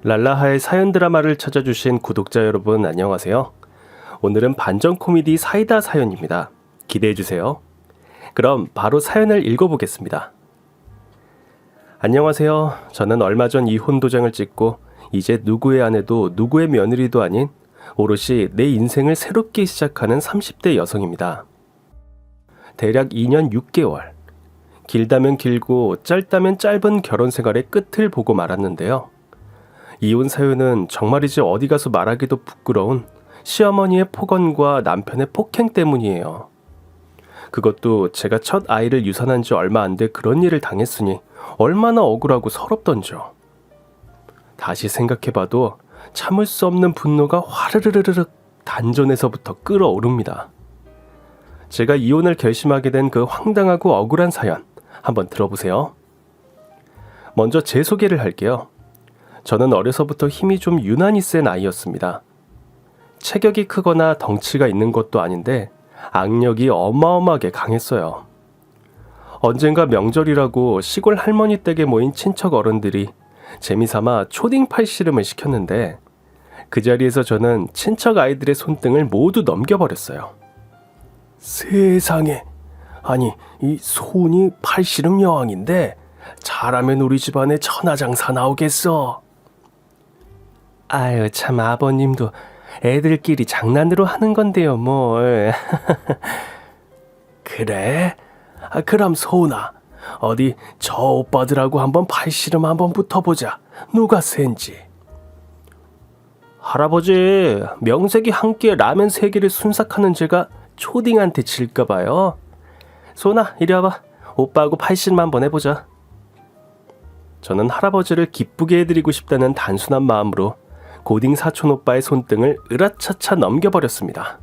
랄라하의 사연 드라마를 찾아주신 구독자 여러분 안녕하세요. 오늘은 반전 코미디 사이다 사연입니다. 기대해주세요. 그럼 바로 사연을 읽어보겠습니다. 안녕하세요. 저는 얼마 전 이혼 도장을 찍고 이제 누구의 아내도 누구의 며느리도 아닌 오롯이 내 인생을 새롭게 시작하는 30대 여성입니다. 대략 2년 6개월. 길다면 길고 짧다면 짧은 결혼 생활의 끝을 보고 말았는데요. 이혼 사유는 정말이지 어디 가서 말하기도 부끄러운 시어머니의 폭언과 남편의 폭행 때문이에요. 그것도 제가 첫 아이를 유산한 지 얼마 안 돼 그런 일을 당했으니 얼마나 억울하고 서럽던지요. 다시 생각해봐도 참을 수 없는 분노가 화르르르륵 단전에서부터 끓어오릅니다. 제가 이혼을 결심하게 된 그 황당하고 억울한 사연 한번 들어보세요. 먼저 제 소개를 할게요. 저는 어려서부터 힘이 좀 유난히 센 아이였습니다. 체격이 크거나 덩치가 있는 것도 아닌데 악력이 어마어마하게 강했어요. 언젠가 명절이라고 시골 할머니 댁에 모인 친척 어른들이 재미삼아 초딩 팔씨름을 시켰는데 그 자리에서 저는 친척 아이들의 손등을 모두 넘겨버렸어요. 세상에, 아니 이 손이 팔씨름 여왕인데 잘하면 우리 집안에 천하장사 나오겠어. 아유 참 아버님도 애들끼리 장난으로 하는 건데요 뭘. 그래? 그럼 소은아 어디 저 오빠들하고 한번 팔씨름 한번 붙어보자. 누가 센지. 할아버지 명색이 한 끼에 라면 3개를 순삭하는 제가 초딩한테 질까봐요. 소은아 이리 와봐. 오빠하고 팔씨름 한번 해보자. 저는 할아버지를 기쁘게 해드리고 싶다는 단순한 마음으로 고딩 사촌 오빠의 손등을 으라차차 넘겨버렸습니다.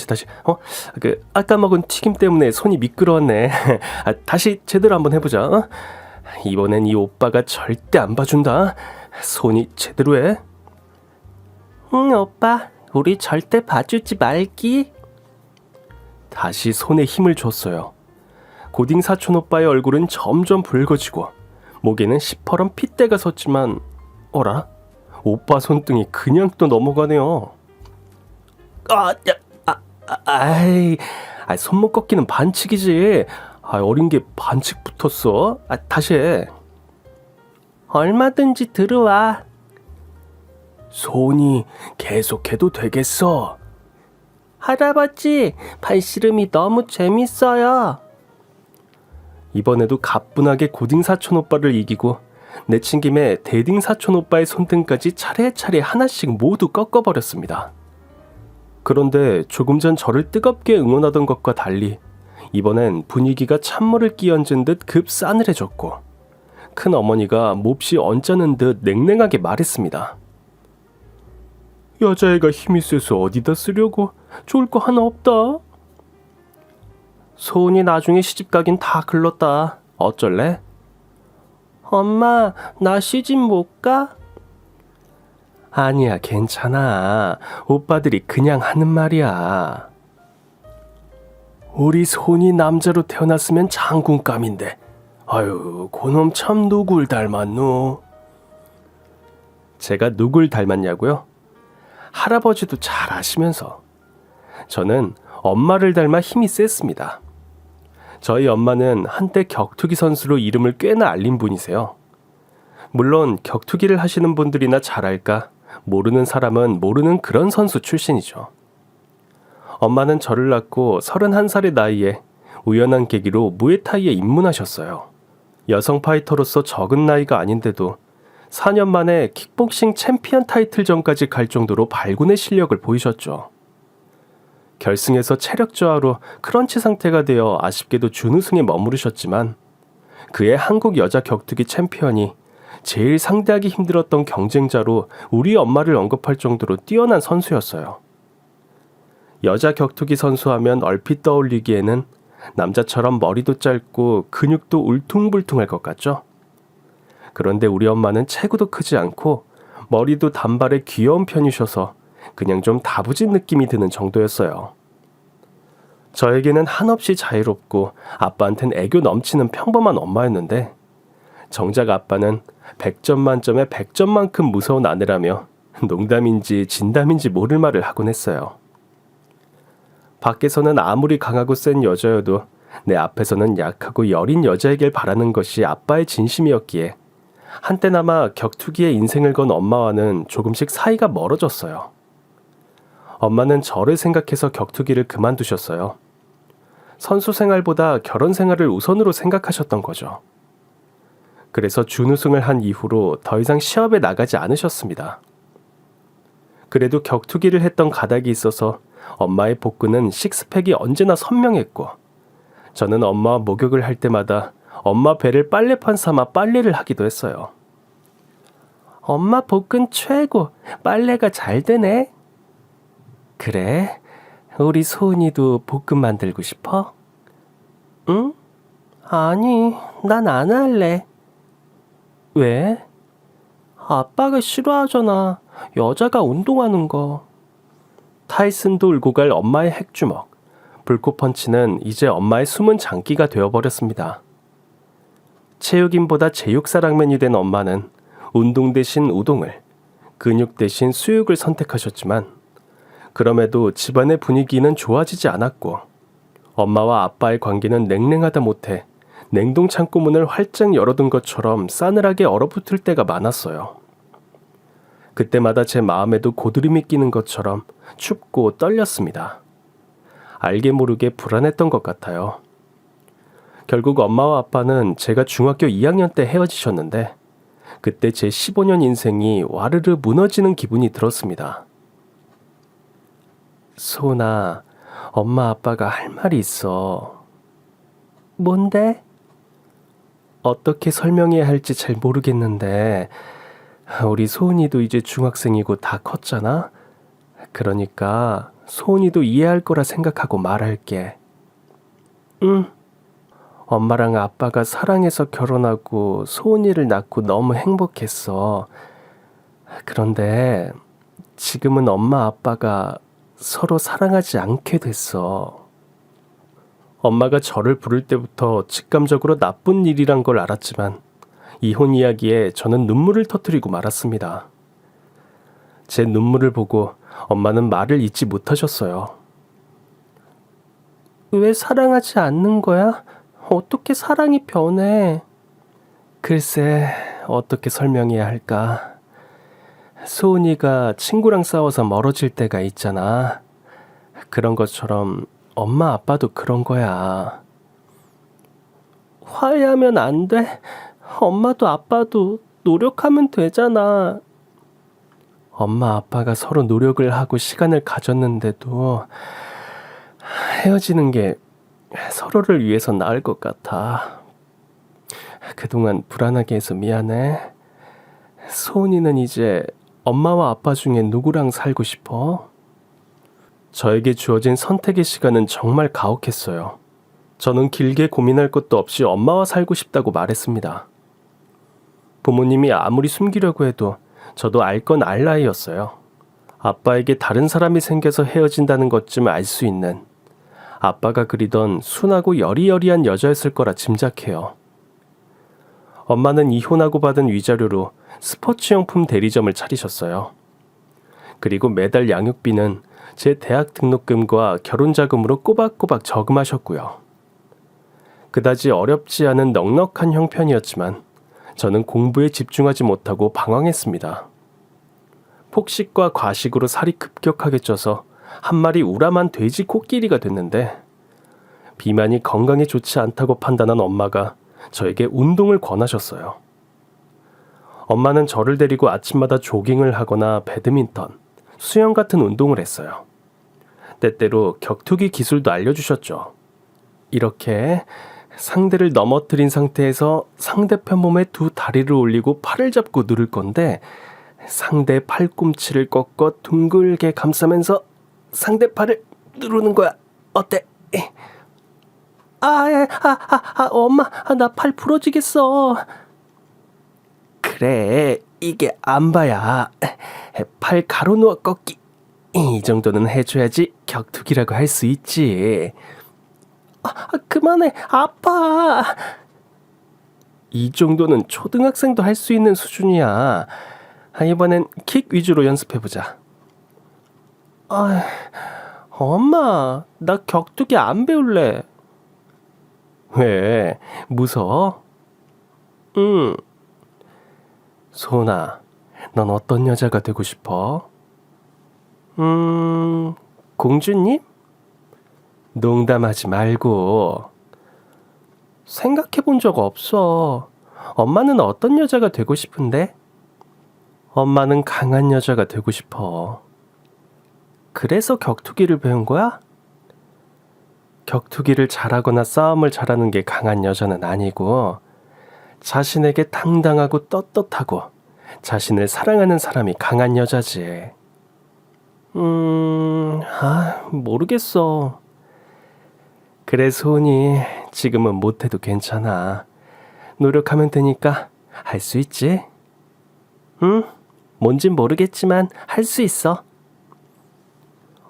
다시. 아까 먹은 튀김 때문에 손이 미끄러웠네. 다시 제대로 한번 해보자. 이번엔 이 오빠가 절대 안 봐준다. 손이 제대로 해. 응 오빠, 우리 절대 봐주지 말기. 다시 손에 힘을 줬어요. 고딩 사촌 오빠의 얼굴은 점점 붉어지고 목에는 시퍼런 핏대가 섰지만 어라? 오빠 손등이 그냥 또 넘어가네요. 손목 꺾기는 반칙이지. 어린 게 반칙 붙었어. 다시 해. 얼마든지 들어와. 손이 계속해도 되겠어. 할아버지, 팔씨름이 너무 재밌어요. 이번에도 가뿐하게 고딩 사촌 오빠를 이기고 내친 김에 대딩 사촌 오빠의 손등까지 차례차례 하나씩 모두 꺾어버렸습니다. 그런데 조금 전 저를 뜨겁게 응원하던 것과 달리 이번엔 분위기가 찬물을 끼얹은 듯 급 싸늘해졌고 큰 어머니가 몹시 언짢은 듯 냉랭하게 말했습니다. 여자애가 힘이 세서 어디다 쓰려고. 좋을 거 하나 없다. 소은이 나중에 시집가긴 다 글렀다. 어쩔래? 엄마, 나 시집 못 가? 아니야, 괜찮아. 오빠들이 그냥 하는 말이야. 우리 소은이 남자로 태어났으면 장군감인데 아유, 그놈 참 누굴 닮았노? 제가 누굴 닮았냐고요? 할아버지도 잘 아시면서. 저는 엄마를 닮아 힘이 셌습니다. 저희 엄마는 한때 격투기 선수로 이름을 꽤나 알린 분이세요. 물론 격투기를 하시는 분들이나 잘 알까 모르는 사람은 모르는 그런 선수 출신이죠. 엄마는 저를 낳고 31살의 나이에 우연한 계기로 무에타이에 입문하셨어요. 여성 파이터로서 적은 나이가 아닌데도 4년 만에 킥복싱 챔피언 타이틀전까지 갈 정도로 발군의 실력을 보이셨죠. 결승에서 체력 저하로 크런치 상태가 되어 아쉽게도 준우승에 머무르셨지만 그의 한국 여자 격투기 챔피언이 제일 상대하기 힘들었던 경쟁자로 우리 엄마를 언급할 정도로 뛰어난 선수였어요. 여자 격투기 선수 하면 얼핏 떠올리기에는 남자처럼 머리도 짧고 근육도 울퉁불퉁할 것 같죠? 그런데 우리 엄마는 체구도 크지 않고 머리도 단발에 귀여운 편이셔서 그냥 좀 다부진 느낌이 드는 정도였어요. 저에게는 한없이 자유롭고 아빠한텐 애교 넘치는 평범한 엄마였는데 정작 아빠는 100점 만점에 100점만큼 무서운 아내라며 농담인지 진담인지 모를 말을 하곤 했어요. 밖에서는 아무리 강하고 센 여자여도 내 앞에서는 약하고 여린 여자이길 바라는 것이 아빠의 진심이었기에 한때나마 격투기에 인생을 건 엄마와는 조금씩 사이가 멀어졌어요. 엄마는 저를 생각해서 격투기를 그만두셨어요. 선수 생활보다 결혼 생활을 우선으로 생각하셨던 거죠. 그래서 준우승을 한 이후로 더 이상 시합에 나가지 않으셨습니다. 그래도 격투기를 했던 가닥이 있어서 엄마의 복근은 식스팩이 언제나 선명했고 저는 엄마와 목욕을 할 때마다 엄마 배를 빨래판 삼아 빨래를 하기도 했어요. 엄마 복근 최고, 빨래가 잘 되네. 그래? 우리 소은이도 복근 만들고 싶어? 응? 아니, 난 안 할래. 왜? 아빠가 싫어하잖아. 여자가 운동하는 거. 타이슨도 울고 갈 엄마의 핵주먹. 불꽃펀치는 이제 엄마의 숨은 장기가 되어버렸습니다. 체육인보다 제육사랑맨이 된 엄마는 운동 대신 우동을, 근육 대신 수육을 선택하셨지만 그럼에도 집안의 분위기는 좋아지지 않았고 엄마와 아빠의 관계는 냉랭하다 못해 냉동 창고 문을 활짝 열어둔 것처럼 싸늘하게 얼어붙을 때가 많았어요. 그때마다 제 마음에도 고드름이 끼는 것처럼 춥고 떨렸습니다. 알게 모르게 불안했던 것 같아요. 결국 엄마와 아빠는 제가 중학교 2학년 때 헤어지셨는데 그때 제 15년 인생이 와르르 무너지는 기분이 들었습니다. 소은아, 엄마 아빠가 할 말이 있어. 뭔데? 어떻게 설명해야 할지 잘 모르겠는데 우리 소은이도 이제 중학생이고 다 컸잖아? 그러니까 소은이도 이해할 거라 생각하고 말할게. 응. 엄마랑 아빠가 사랑해서 결혼하고 소은이를 낳고 너무 행복했어. 그런데 지금은 엄마 아빠가 서로 사랑하지 않게 됐어. 엄마가 저를 부를 때부터 직감적으로 나쁜 일이란 걸 알았지만 이혼 이야기에 저는 눈물을 터뜨리고 말았습니다. 제 눈물을 보고 엄마는 말을 잇지 못하셨어요. 왜 사랑하지 않는 거야? 어떻게 사랑이 변해? 글쎄, 어떻게 설명해야 할까? 소은이가 친구랑 싸워서 멀어질 때가 있잖아. 그런 것처럼 엄마 아빠도 그런 거야. 화해하면 안 돼? 엄마도 아빠도 노력하면 되잖아. 엄마 아빠가 서로 노력을 하고 시간을 가졌는데도 헤어지는 게 서로를 위해서 나을 것 같아. 그동안 불안하게 해서 미안해. 소은이는 이제 엄마와 아빠 중에 누구랑 살고 싶어? 저에게 주어진 선택의 시간은 정말 가혹했어요. 저는 길게 고민할 것도 없이 엄마와 살고 싶다고 말했습니다. 부모님이 아무리 숨기려고 해도 저도 알 건 알 나이였어요. 아빠에게 다른 사람이 생겨서 헤어진다는 것쯤 알 수 있는 아빠가 그리던 순하고 여리여리한 여자였을 거라 짐작해요. 엄마는 이혼하고 받은 위자료로 스포츠용품 대리점을 차리셨어요. 그리고 매달 양육비는 제 대학 등록금과 결혼자금으로 꼬박꼬박 저금하셨고요. 그다지 어렵지 않은 넉넉한 형편이었지만 저는 공부에 집중하지 못하고 방황했습니다. 폭식과 과식으로 살이 급격하게 쪄서 한 마리 우람한 돼지 코끼리가 됐는데 비만이 건강에 좋지 않다고 판단한 엄마가 저에게 운동을 권하셨어요. 엄마는 저를 데리고 아침마다 조깅을 하거나 배드민턴, 수영 같은 운동을 했어요. 때때로 격투기 기술도 알려주셨죠. 이렇게 상대를 넘어뜨린 상태에서 상대편 몸에 두 다리를 올리고 팔을 잡고 누를 건데 상대 팔꿈치를 꺾어 둥글게 감싸면서 상대 팔을 누르는 거야. 어때? 엄마, 나 팔 부러지겠어. 그래, 이게 안봐야 팔 가로 누워 꺾기. 이 정도는 해줘야지 격투기라고 할 수 있지. 그만해, 아파. 이 정도는 초등학생도 할 수 있는 수준이야. 이번엔 킥 위주로 연습해보자. 엄마, 나 격투기 안 배울래. 왜? 무서워? 응. 소은아, 넌 어떤 여자가 되고 싶어? 공주님? 농담하지 말고. 생각해본 적 없어. 엄마는 어떤 여자가 되고 싶은데? 엄마는 강한 여자가 되고 싶어. 그래서 격투기를 배운 거야? 격투기를 잘하거나 싸움을 잘하는 게 강한 여자는 아니고, 자신에게 당당하고 떳떳하고 자신을 사랑하는 사람이 강한 여자지. 모르겠어. 그래, 소은이, 지금은 못해도 괜찮아. 노력하면 되니까 할 수 있지? 응? 뭔진 모르겠지만 할 수 있어.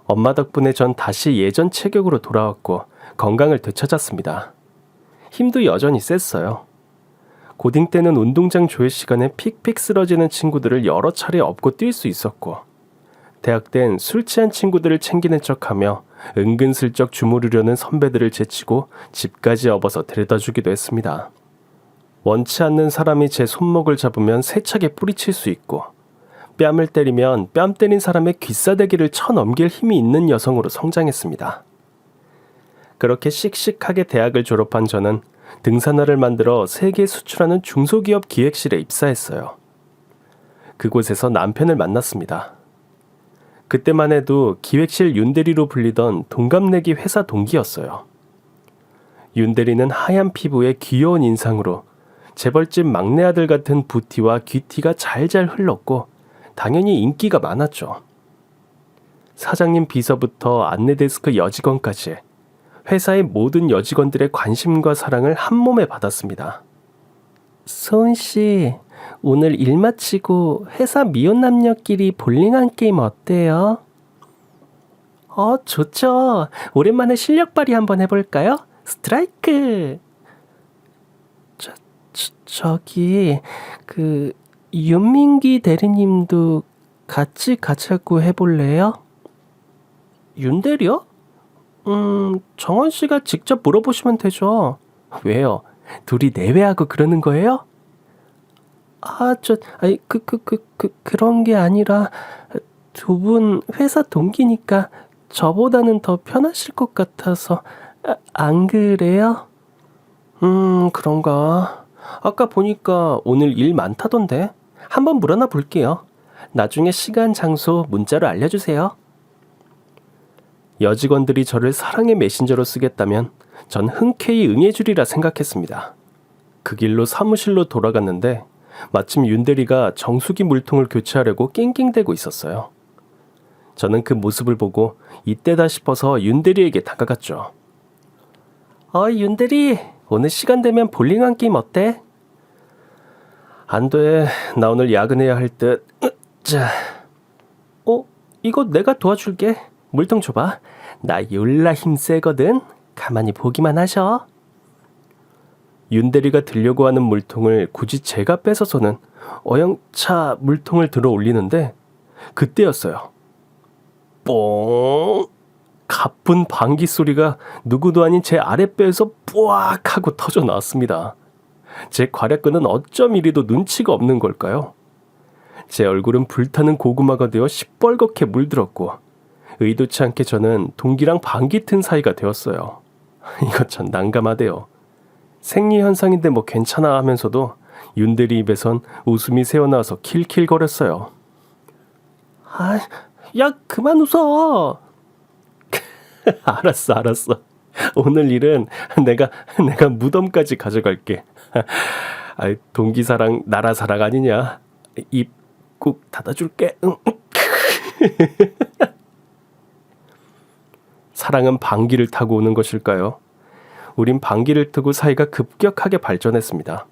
엄마 덕분에 전 다시 예전 체격으로 돌아왔고 건강을 되찾았습니다. 힘도 여전히 셌어요. 고딩 때는 운동장 조회 시간에 픽픽 쓰러지는 친구들을 여러 차례 업고 뛸 수 있었고, 대학 땐 술 취한 친구들을 챙기는 척하며 은근슬쩍 주무르려는 선배들을 제치고 집까지 업어서 데려다 주기도 했습니다. 원치 않는 사람이 제 손목을 잡으면 세차게 뿌리칠 수 있고, 뺨을 때리면 뺨 때린 사람의 귀싸대기를 쳐넘길 힘이 있는 여성으로 성장했습니다. 그렇게 씩씩하게 대학을 졸업한 저는 등산화를 만들어 세계 수출하는 중소기업 기획실에 입사했어요. 그곳에서 남편을 만났습니다. 그때만 해도 기획실 윤대리로 불리던 동갑내기 회사 동기였어요. 윤대리는 하얀 피부에 귀여운 인상으로 재벌집 막내 아들 같은 부티와 귀티가 잘잘 흘렀고 당연히 인기가 많았죠. 사장님 비서부터 안내데스크 여직원까지 회사의 모든 여직원들의 관심과 사랑을 한 몸에 받았습니다. 소은 씨, 오늘 일 마치고 회사 미혼 남녀끼리 볼링 한 게임 어때요? 좋죠. 오랜만에 실력 발휘 한번 해볼까요? 스트라이크! 저기, 윤민기 대리님도 같이 가자고 해볼래요? 윤대리요? 정원 씨가 직접 물어보시면 되죠. 왜요? 둘이 내외하고 그러는 거예요? 그런 게 아니라 두 분 회사 동기니까 저보다는 더 편하실 것 같아서. 안 그래요? 그런가. 아까 보니까 오늘 일 많다던데. 한번 물어나 볼게요. 나중에 시간, 장소 문자로 알려주세요. 여직원들이 저를 사랑의 메신저로 쓰겠다면 전 흔쾌히 응해주리라 생각했습니다. 그 길로 사무실로 돌아갔는데 마침 윤대리가 정수기 물통을 교체하려고 낑낑대고 있었어요. 저는 그 모습을 보고 이때다 싶어서 윤대리에게 다가갔죠. 윤대리, 오늘 시간 되면 볼링 한 게임 어때? 안 돼. 나 오늘 야근해야 할 듯. 자. 이거 내가 도와줄게. 물통 줘봐. 나 열나 힘 세거든. 가만히 보기만 하셔. 윤대리가 들려고 하는 물통을 굳이 제가 뺏어서는 어영차 물통을 들어 올리는데 그때였어요. 뽕! 가쁜 방귀 소리가 누구도 아닌 제 아랫배에서 뿌악 하고 터져 나왔습니다. 제 괄약근은 어쩜 이리도 눈치가 없는 걸까요? 제 얼굴은 불타는 고구마가 되어 시뻘겋게 물들었고 의도치 않게 저는 동기랑 방귀 튼 사이가 되었어요. 이거 참 난감하대요. 생리현상인데 뭐 괜찮아 하면서도 윤대리 입에선 웃음이 새어나와서 킬킬거렸어요. 야, 그만 웃어. 알았어. 오늘 일은 내가 무덤까지 가져갈게. 동기사랑 나라사랑 아니냐. 입 꾹 닫아줄게. 사랑은 방귀를 타고 오는 것일까요? 우린 방귀를 트고 사이가 급격하게 발전했습니다.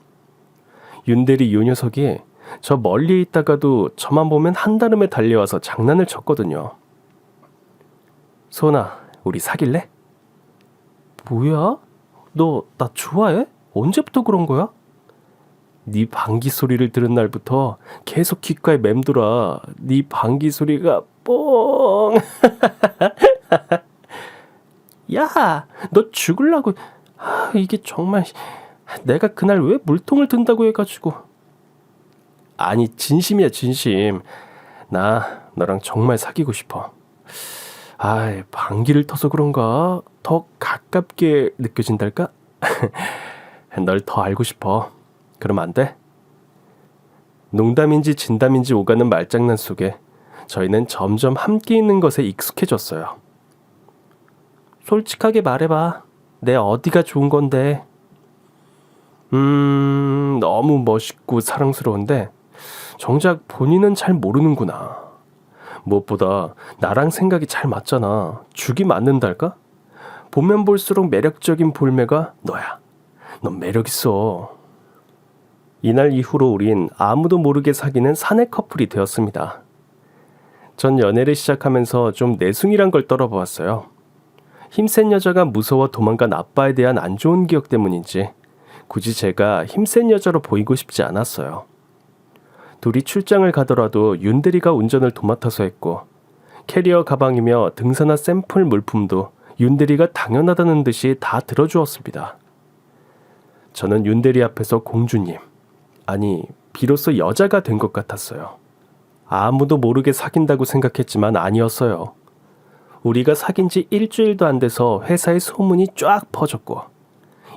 윤대리 요 녀석이 저 멀리에 있다가도 저만 보면 한달음에 달려와서 장난을 쳤거든요. 소은아, 우리 사귈래? 뭐야? 너 나 좋아해? 언제부터 그런 거야? 네 방귀 소리를 들은 날부터 계속 귓가에 맴돌아. 네 방귀 소리가 뽕. 야, 너 죽을라고. 이게 정말 내가 그날 왜 물통을 든다고 해가지고. 아니, 진심이야, 진심. 나 너랑 정말 사귀고 싶어. 방귀를 터서 그런가? 더 가깝게 느껴진달까? 널 더 알고 싶어. 그럼 안 돼? 농담인지 진담인지 오가는 말장난 속에 저희는 점점 함께 있는 것에 익숙해졌어요. 솔직하게 말해봐. 내 어디가 좋은 건데? 너무 멋있고 사랑스러운데 정작 본인은 잘 모르는구나. 무엇보다 나랑 생각이 잘 맞잖아. 죽이 맞는달까? 보면 볼수록 매력적인 볼매가 너야. 넌 매력 있어. 이날 이후로 우린 아무도 모르게 사귀는 사내 커플이 되었습니다. 전 연애를 시작하면서 좀 내숭이란 걸 떨어보았어요. 힘센 여자가 무서워 도망간 아빠에 대한 안 좋은 기억 때문인지 굳이 제가 힘센 여자로 보이고 싶지 않았어요. 둘이 출장을 가더라도 윤대리가 운전을 도맡아서 했고 캐리어 가방이며 등산화 샘플 물품도 윤대리가 당연하다는 듯이 다 들어주었습니다. 저는 윤대리 앞에서 공주님, 아니 비로소 여자가 된 것 같았어요. 아무도 모르게 사귄다고 생각했지만 아니었어요. 우리가 사귄 지 일주일도 안 돼서 회사에 소문이 쫙 퍼졌고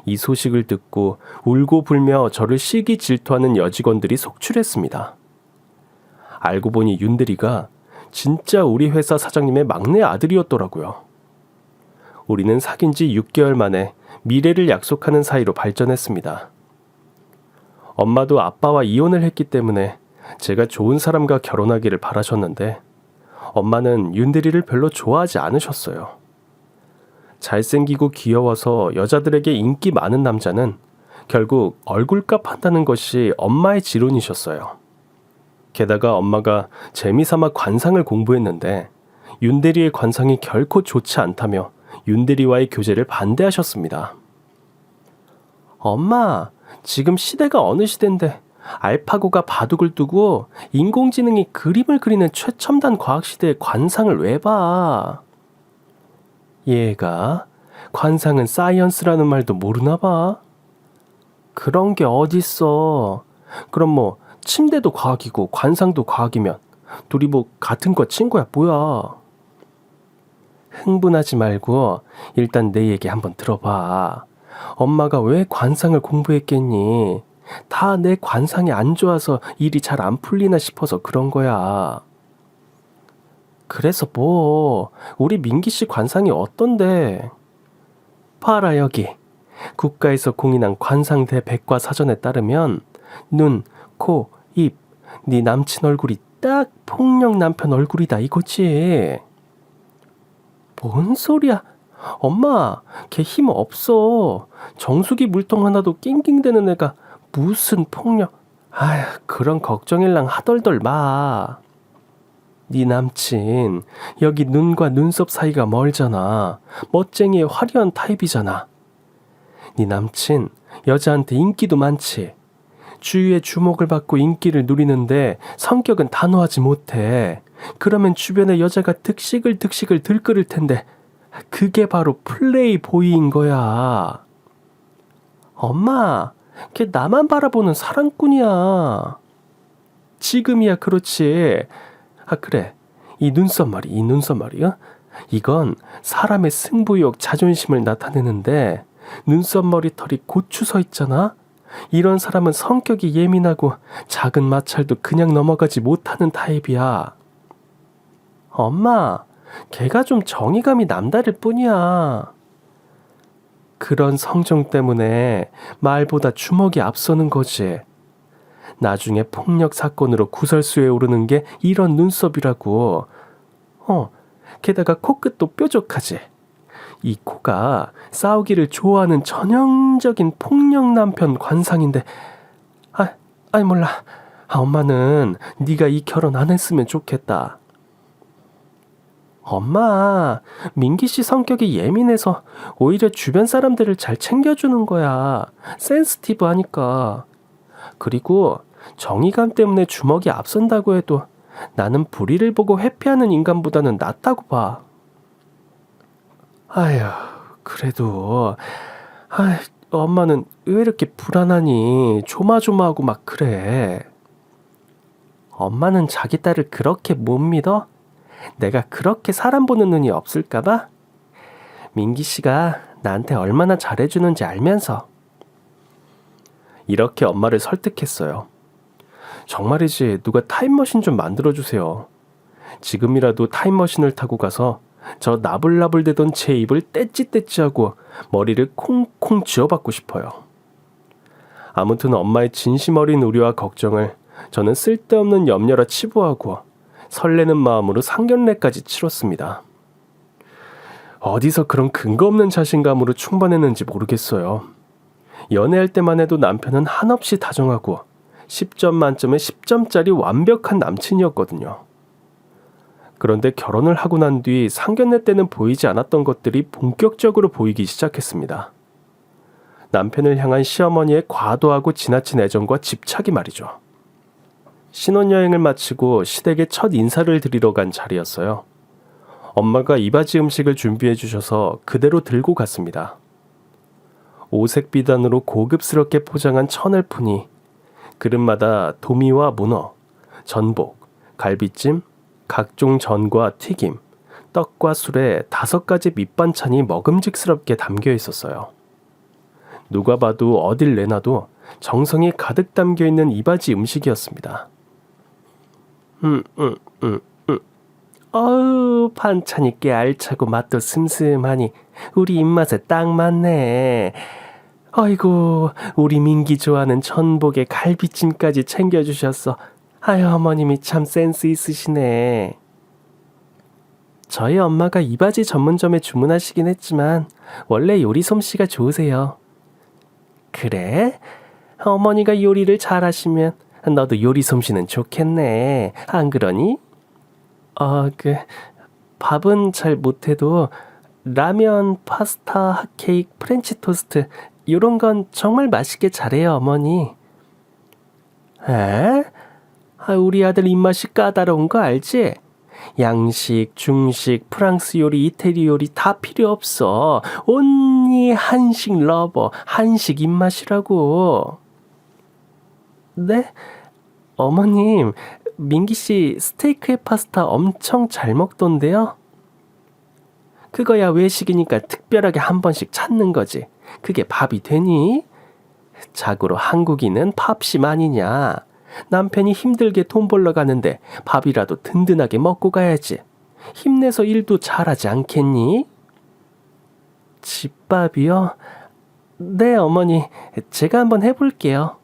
이 소식을 듣고 울고 불며 저를 시기 질투하는 여직원들이 속출했습니다. 알고 보니 윤대리가 진짜 우리 회사 사장님의 막내 아들이었더라고요. 우리는 사귄 지 6개월 만에 미래를 약속하는 사이로 발전했습니다. 엄마도 아빠와 이혼을 했기 때문에 제가 좋은 사람과 결혼하기를 바라셨는데 엄마는 윤대리를 별로 좋아하지 않으셨어요. 잘생기고 귀여워서 여자들에게 인기 많은 남자는 결국 얼굴값 한다는 것이 엄마의 지론이셨어요. 게다가 엄마가 재미삼아 관상을 공부했는데 윤대리의 관상이 결코 좋지 않다며 윤대리와의 교제를 반대하셨습니다. 엄마, 지금 시대가 어느 시대인데 알파고가 바둑을 두고 인공지능이 그림을 그리는 최첨단 과학시대의 관상을 왜 봐? 얘가 관상은 사이언스라는 말도 모르나 봐. 그런 게 어딨어. 그럼 뭐 침대도 과학이고 관상도 과학이면 둘이 뭐 같은 과 친구야 뭐야. 흥분하지 말고 일단 내 얘기 한번 들어봐. 엄마가 왜 관상을 공부했겠니? 다 내 관상이 안 좋아서 일이 잘 안 풀리나 싶어서 그런 거야. 그래서 뭐 우리 민기 씨 관상이 어떤데? 봐라 여기. 국가에서 공인한 관상대 백과사전에 따르면 눈, 코, 입, 네 남친 얼굴이 딱 폭력 남편 얼굴이다 이거지. 뭔 소리야? 엄마, 걔 힘 없어. 정수기 물통 하나도 낑낑대는 애가 무슨 폭력. 그런 걱정일랑 하덜덜 마. 네 남친 여기 눈과 눈썹 사이가 멀잖아. 멋쟁이의 화려한 타입이잖아. 네 남친 여자한테 인기도 많지. 주위의 주목을 받고 인기를 누리는데 성격은 단호하지 못해. 그러면 주변의 여자가 득식을 들끓을 텐데 그게 바로 플레이보이인 거야. 엄마, 걔 나만 바라보는 사랑꾼이야. 지금이야 그렇지. 그래. 이 눈썹머리, 이건 사람의 승부욕, 자존심을 나타내는데 눈썹머리 털이 고추 서 있잖아. 이런 사람은 성격이 예민하고 작은 마찰도 그냥 넘어가지 못하는 타입이야. 엄마, 걔가 좀 정의감이 남다를 뿐이야. 그런 성정 때문에 말보다 주먹이 앞서는 거지. 나중에 폭력 사건으로 구설수에 오르는 게 이런 눈썹이라고. 게다가 코끝도 뾰족하지. 이 코가 싸우기를 좋아하는 전형적인 폭력 남편 관상인데 몰라. 엄마는 네가 이 결혼 안 했으면 좋겠다. 엄마, 민기 씨 성격이 예민해서 오히려 주변 사람들을 잘 챙겨주는 거야. 센스티브하니까. 그리고 정의감 때문에 주먹이 앞선다고 해도 나는 불의를 보고 회피하는 인간보다는 낫다고 봐. 아휴, 그래도 엄마는 왜 이렇게 불안하니? 조마조마하고 막 그래. 엄마는 자기 딸을 그렇게 못 믿어? 내가 그렇게 사람 보는 눈이 없을까봐? 민기 씨가 나한테 얼마나 잘해주는지 알면서. 이렇게 엄마를 설득했어요. 정말이지 누가 타임머신 좀 만들어주세요. 지금이라도 타임머신을 타고 가서 저 나불나불대던 제 입을 떼찌떼찌하고 머리를 콩콩 쥐어박고 싶어요. 아무튼 엄마의 진심 어린 우려와 걱정을 저는 쓸데없는 염려라 치부하고 설레는 마음으로 상견례까지 치렀습니다. 어디서 그런 근거 없는 자신감으로 충만했는지 모르겠어요. 연애할 때만 해도 남편은 한없이 다정하고 10점 만점에 10점짜리 완벽한 남친이었거든요. 그런데 결혼을 하고 난 뒤 상견례 때는 보이지 않았던 것들이 본격적으로 보이기 시작했습니다. 남편을 향한 시어머니의 과도하고 지나친 애정과 집착이 말이죠. 신혼여행을 마치고 시댁에 첫 인사를 드리러 간 자리였어요. 엄마가 이바지 음식을 준비해 주셔서 그대로 들고 갔습니다. 오색 비단으로 고급스럽게 포장한 천을푼이 그릇마다 도미와 문어, 전복, 갈비찜, 각종 전과 튀김, 떡과 술에 5가지 밑반찬이 먹음직스럽게 담겨 있었어요. 누가 봐도 어딜 내놔도 정성이 가득 담겨 있는 이바지 음식이었습니다. 어우, 반찬이 꽤 알차고 맛도 슴슴하니 우리 입맛에 딱 맞네. 아이고, 우리 민기 좋아하는 전복에 갈비찜까지 챙겨주셨어. 아유, 어머님이 참 센스 있으시네. 저희 엄마가 이바지 전문점에 주문하시긴 했지만 원래 요리 솜씨가 좋으세요. 그래? 어머니가 요리를 잘하시면 너도 요리 솜씨는 좋겠네. 안 그러니? 밥은 잘 못해도 라면, 파스타, 핫케이크, 프렌치 토스트 이런 건 정말 맛있게 잘해요, 어머니. 에? 우리 아들 입맛이 까다로운 거 알지? 양식, 중식, 프랑스 요리, 이태리 요리 다 필요 없어. 온리 한식 러버, 한식 입맛이라고. 네? 어머님, 민기 씨 스테이크에 파스타 엄청 잘 먹던데요? 그거야 외식이니까 특별하게 한 번씩 찾는 거지. 그게 밥이 되니? 자고로 한국인은 밥심 아니냐. 남편이 힘들게 돈 벌러 가는데 밥이라도 든든하게 먹고 가야지. 힘내서 일도 잘하지 않겠니? 집밥이요? 네, 어머니. 제가 한번 해볼게요.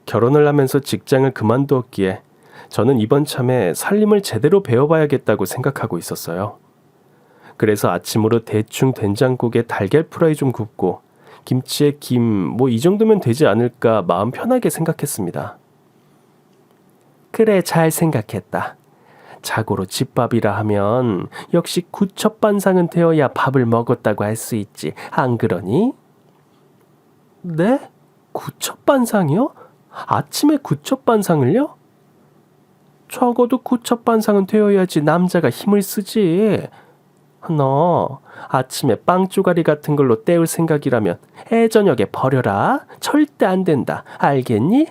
결혼을 하면서 직장을 그만두었기에 저는 이번 참에 살림을 제대로 배워봐야겠다고 생각하고 있었어요. 그래서 아침으로 대충 된장국에 달걀 프라이 좀 굽고 김치에 김 이 정도면 되지 않을까 마음 편하게 생각했습니다. 그래, 잘 생각했다. 자고로 집밥이라 하면 역시 구첩반상은 되어야 밥을 먹었다고 할 수 있지. 안 그러니? 네? 구첩반상이요? 아침에 구첩반상을요? 적어도 구첩반상은 되어야지 남자가 힘을 쓰지. 너 아침에 빵 쪼가리 같은 걸로 때울 생각이라면 애저녁에 버려라. 절대 안 된다. 알겠니?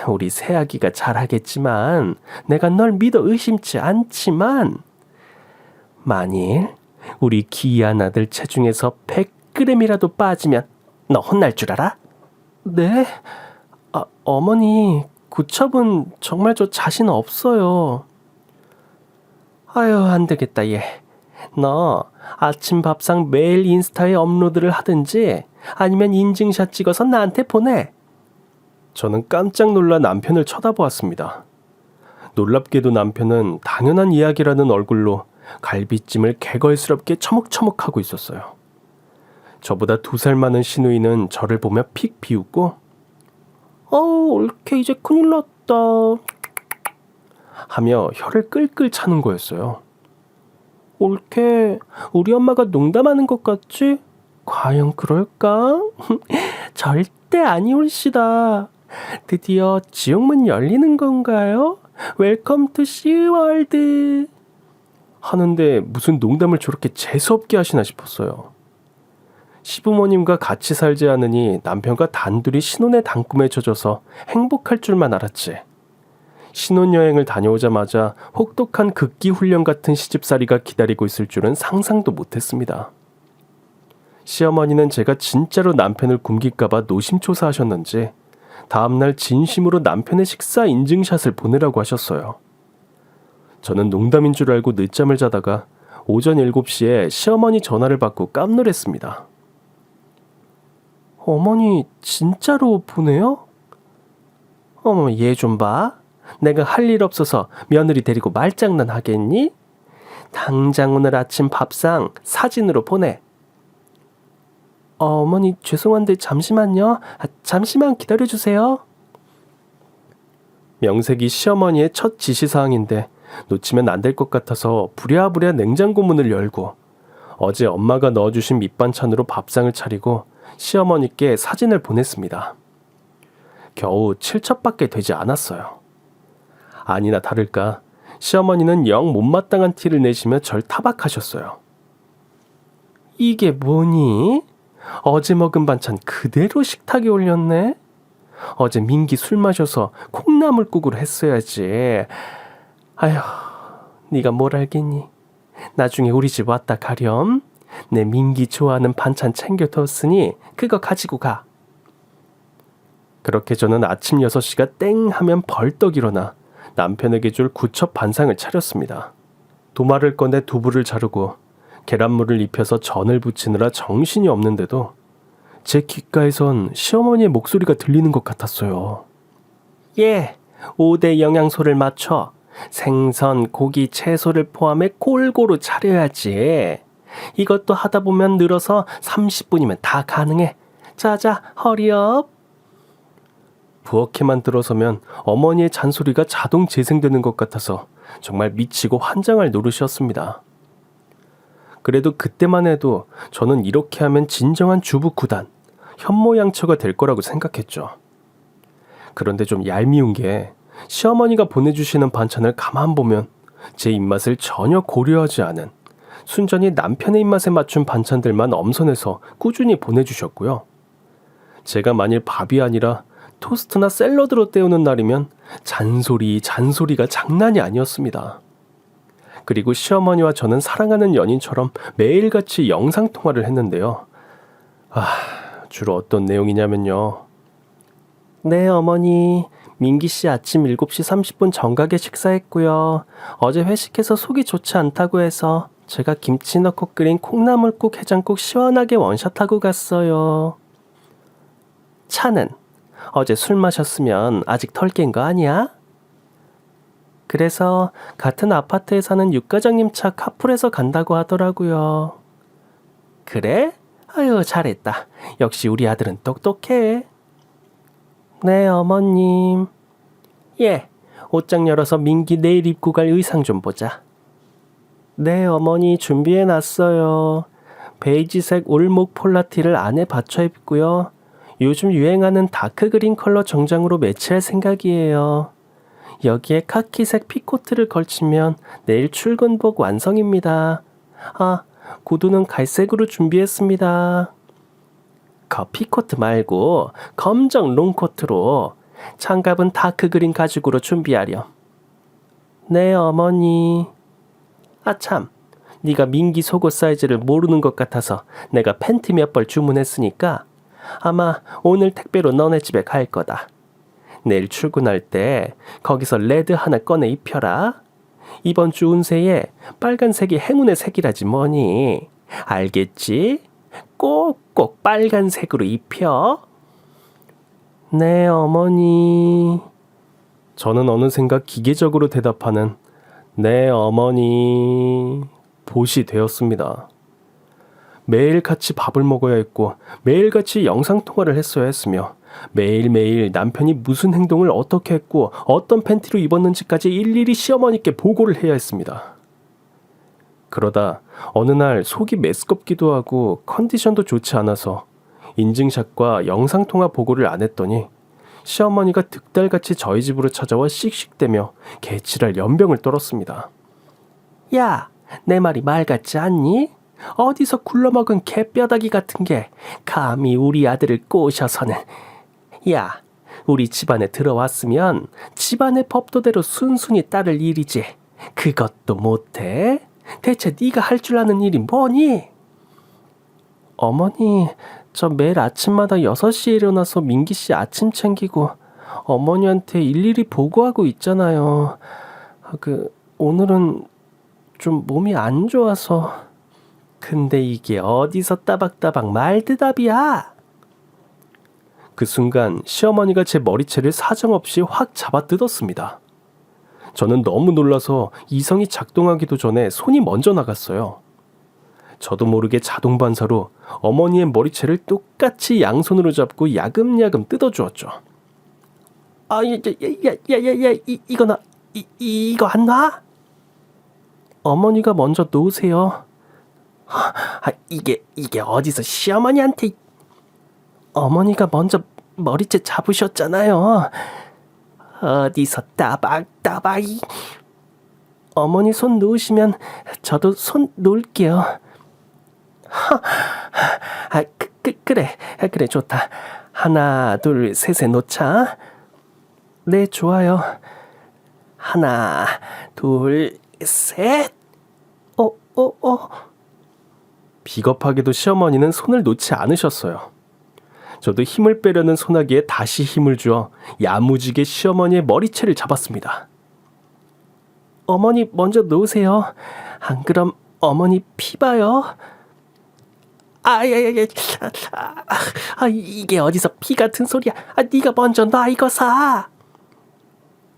우리 새아기가 잘하겠지만 내가 널 믿어 의심치 않지만 만일 우리 귀한 아들 체중에서 100g이라도 빠지면 너 혼날 줄 알아? 네? 어머니, 구첩은 정말 저 자신 없어요. 아유, 안 되겠다 얘. 너 아침 밥상 매일 인스타에 업로드를 하든지 아니면 인증샷 찍어서 나한테 보내. 저는 깜짝 놀라 남편을 쳐다보았습니다. 놀랍게도 남편은 당연한 이야기라는 얼굴로 갈비찜을 개걸스럽게 처먹처먹하고 있었어요. 저보다 2살 많은 시누이는 저를 보며 픽 비웃고 올케 이제 큰일 났다 하며 혀를 끌끌 차는 거였어요. 올케, 우리 엄마가 농담하는 것 같지? 과연 그럴까? 절대 아니올시다. 드디어 지옥문 열리는 건가요? 웰컴 투 시월드. 하는데 무슨 농담을 저렇게 재수없게 하시나 싶었어요. 시부모님과 같이 살지 않으니 남편과 단둘이 신혼의 단꿈에 젖어서 행복할 줄만 알았지. 신혼여행을 다녀오자마자 혹독한 극기훈련 같은 시집살이가 기다리고 있을 줄은 상상도 못했습니다. 시어머니는 제가 진짜로 남편을 굶길까봐 노심초사하셨는지 다음날 진심으로 남편의 식사 인증샷을 보내라고 하셨어요. 저는 농담인 줄 알고 늦잠을 자다가 오전 7시에 시어머니 전화를 받고 깜놀했습니다. 어머니 진짜로 보내요? 어머, 얘 좀 봐. 내가 할 일 없어서 며느리 데리고 말장난 하겠니? 당장 오늘 아침 밥상 사진으로 보내. 어머니 죄송한데 잠시만요. 잠시만 기다려주세요. 명색이 시어머니의 첫 지시사항인데 놓치면 안 될 것 같아서 부랴부랴 냉장고 문을 열고 어제 엄마가 넣어주신 밑반찬으로 밥상을 차리고 시어머니께 사진을 보냈습니다. 겨우 7첩밖에 되지 않았어요. 아니나 다를까 시어머니는 영 못마땅한 티를 내시며 절 타박하셨어요. 이게 뭐니? 어제 먹은 반찬 그대로 식탁에 올렸네? 어제 민기 술 마셔서 콩나물국으로 했어야지. 아휴, 네가 뭘 알겠니? 나중에 우리 집 왔다 가렴. 내 민기 좋아하는 반찬 챙겨뒀으니 그거 가지고 가. 그렇게 저는 아침 6시가 땡 하면 벌떡 일어나 남편에게 줄 구첩 반상을 차렸습니다. 도마를 꺼내 두부를 자르고 계란물을 입혀서 전을 부치느라 정신이 없는데도 제 귓가에선 시어머니의 목소리가 들리는 것 같았어요. 예, 5대 영양소를 맞춰 생선, 고기, 채소를 포함해 골고루 차려야지. 이것도 하다 보면 늘어서 30분이면 다 가능해. 자자, 허리업. 부엌에만 들어서면 어머니의 잔소리가 자동 재생되는 것 같아서 정말 미치고 환장할 노릇이었습니다. 그래도 그때만 해도 저는 이렇게 하면 진정한 주부 구단, 현모양처가 될 거라고 생각했죠. 그런데 좀 얄미운 게 시어머니가 보내주시는 반찬을 가만 보면 제 입맛을 전혀 고려하지 않은 순전히 남편의 입맛에 맞춘 반찬들만 엄선해서 꾸준히 보내주셨고요. 제가 만일 밥이 아니라 토스트나 샐러드로 때우는 날이면 잔소리가 장난이 아니었습니다. 그리고 시어머니와 저는 사랑하는 연인처럼 매일같이 영상통화를 했는데요. 주로 어떤 내용이냐면요. 네, 어머니. 민기씨 아침 7시 30분 정각에 식사했고요. 어제 회식해서 속이 좋지 않다고 해서 제가 김치 넣고 끓인 콩나물국 해장국 시원하게 원샷하고 갔어요. 차는? 어제 술 마셨으면 아직 덜 깬 거 아니야? 그래서 같은 아파트에 사는 육과장님 차 카풀해서 간다고 하더라고요. 그래? 아유, 잘했다. 역시 우리 아들은 똑똑해. 네, 어머님. 예, 옷장 열어서 민기 내일 입고 갈 의상 좀 보자. 네, 어머니 준비해놨어요. 베이지색 올목 폴라티를 안에 받쳐 입고요. 요즘 유행하는 다크그린 컬러 정장으로 매치할 생각이에요. 여기에 카키색 피코트를 걸치면 내일 출근복 완성입니다. 구두는 갈색으로 준비했습니다. 피코트 말고 검정 롱코트로, 장갑은 다크그린 가죽으로 준비하렴. 네, 어머니. 참, 네가 민기 속옷 사이즈를 모르는 것 같아서 내가 팬티 몇 벌 주문했으니까 아마 오늘 택배로 너네 집에 갈 거다. 내일 출근할 때 거기서 레드 하나 꺼내 입혀라. 이번 주 운세에 빨간색이 행운의 색이라지 뭐니. 알겠지? 꼭꼭 빨간색으로 입혀. 네, 어머니. 저는 어느샌가 기계적으로 대답하는 네, 어머니 보시 되었습니다. 매일 같이 밥을 먹어야 했고 매일같이 영상통화를 했어야 했으며 매일매일 남편이 무슨 행동을 어떻게 했고 어떤 팬티로 입었는지까지 일일이 시어머니께 보고를 해야 했습니다. 그러다 어느 날 속이 메스껍기도 하고 컨디션도 좋지 않아서 인증샷과 영상통화 보고를 안 했더니 시어머니가 득달같이 저희 집으로 찾아와 씩씩대며 개칠할 연병을 떨었습니다. 야, 내 말이 말 같지 않니? 어디서 굴러먹은 개뼈다귀 같은 게 감히 우리 아들을 꼬셔서는. 야, 우리 집안에 들어왔으면 집안의 법도대로 순순히 따를 일이지. 그것도 못해? 대체 네가 할 줄 아는 일이 뭐니? 어머니, 저 매일 아침마다 6시에 일어나서 민기 씨 아침 챙기고 어머니한테 일일이 보고하고 있잖아요. 오늘은 좀 몸이 안 좋아서. 근데 이게 어디서 따박따박 말대답이야? 그 순간 시어머니가 제 머리채를 사정없이 확 잡아 뜯었습니다. 저는 너무 놀라서 이성이 작동하기도 전에 손이 먼저 나갔어요. 저도 모르게 자동 반사로 어머니의 머리채를 똑같이 양손으로 잡고 야금야금 뜯어주었죠. 이거 안 놔? 어머니가 먼저 놓으세요. 이게 어디서 시어머니한테. 어머니가 먼저 머리채 잡으셨잖아요. 어디서 따박. 어머니 손 놓으시면 저도 손 놓을게요. 그래 좋다. 하나 둘 셋에 놓자. 네, 좋아요. 하나 둘 셋. 비겁하게도 시어머니는 손을 놓지 않으셨어요. 저도 힘을 빼려는 소나기에 다시 힘을 주어 야무지게 시어머니의 머리채를 잡았습니다. 어머니 먼저 놓으세요. 안 그럼 어머니 피 봐요. 이게 어디서 피 같은 소리야. 네가 먼저 놔, 이거 사.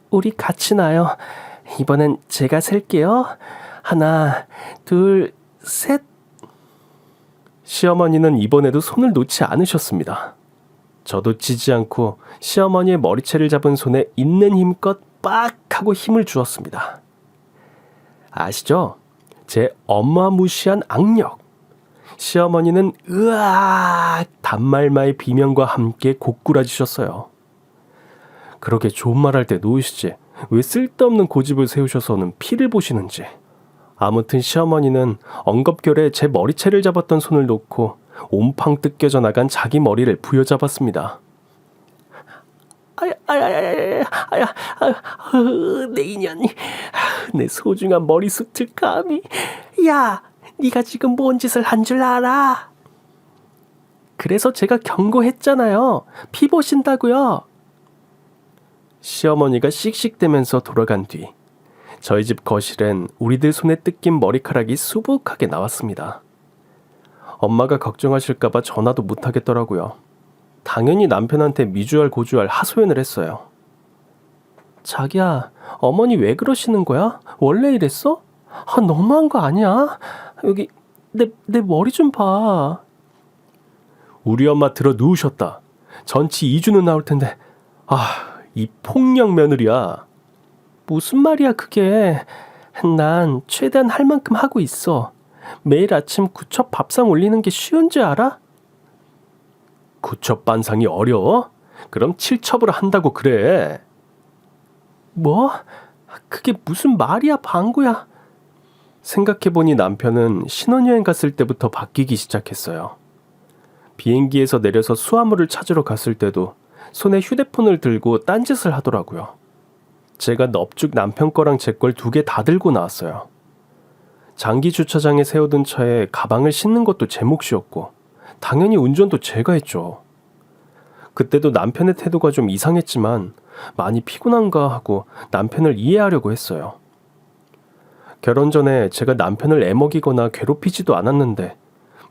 우리 같이 놔요. 이번엔 제가 셀게요. 하나 둘 셋. 시어머니는 이번에도 손을 놓지 않으셨습니다. 저도 지지 않고 시어머니의 머리채를 잡은 손에 있는 힘껏 빡 하고 힘을 주었습니다. 아시죠? 제 어마무시한 악력. 시어머니는 으악 단말마의 비명과 함께 고꾸라지셨어요. 그렇게 좋은 말 할 때 놓으시지 왜 쓸데없는 고집을 세우셔서는 피를 보시는지. 아무튼 시어머니는 엉겁결에 제 머리채를 잡았던 손을 놓고 옴팡 뜯겨져 나간 자기 머리를 부여잡았습니다. 내 인연이, 내 소중한 머리숱을 감히. 야, 네가 지금 뭔 짓을 한 줄 알아? 그래서 제가 경고했잖아요. 피 보신다고요. 시어머니가 씩씩대면서 돌아간 뒤 저희 집 거실엔 우리들 손에 뜯긴 머리카락이 수북하게 나왔습니다. 엄마가 걱정하실까봐 전화도 못하겠더라고요. 당연히 남편한테 미주알 고주알 하소연을 했어요. 자기야, 어머니 왜 그러시는 거야? 원래 이랬어? 너무한 거 아니야? 여기 내 머리 좀 봐. 우리 엄마 들어 누우셨다. 전치 2주는 나올 텐데. 이 폭력 며느리야. 무슨 말이야 그게. 난 최대한 할 만큼 하고 있어. 매일 아침 구첩 밥상 올리는 게 쉬운지 알아? 구첩 반상이 어려워? 그럼 7첩으로 한다고 그래. 뭐? 그게 무슨 말이야 방구야. 생각해보니 남편은 신혼여행 갔을 때부터 바뀌기 시작했어요. 비행기에서 내려서 수화물을 찾으러 갔을 때도 손에 휴대폰을 들고 딴짓을 하더라고요. 제가 넙죽 남편 거랑 제 걸 2개 다 들고 나왔어요. 장기 주차장에 세워둔 차에 가방을 싣는 것도 제 몫이었고 당연히 운전도 제가 했죠. 그때도 남편의 태도가 좀 이상했지만 많이 피곤한가 하고 남편을 이해하려고 했어요. 결혼 전에 제가 남편을 애먹이거나 괴롭히지도 않았는데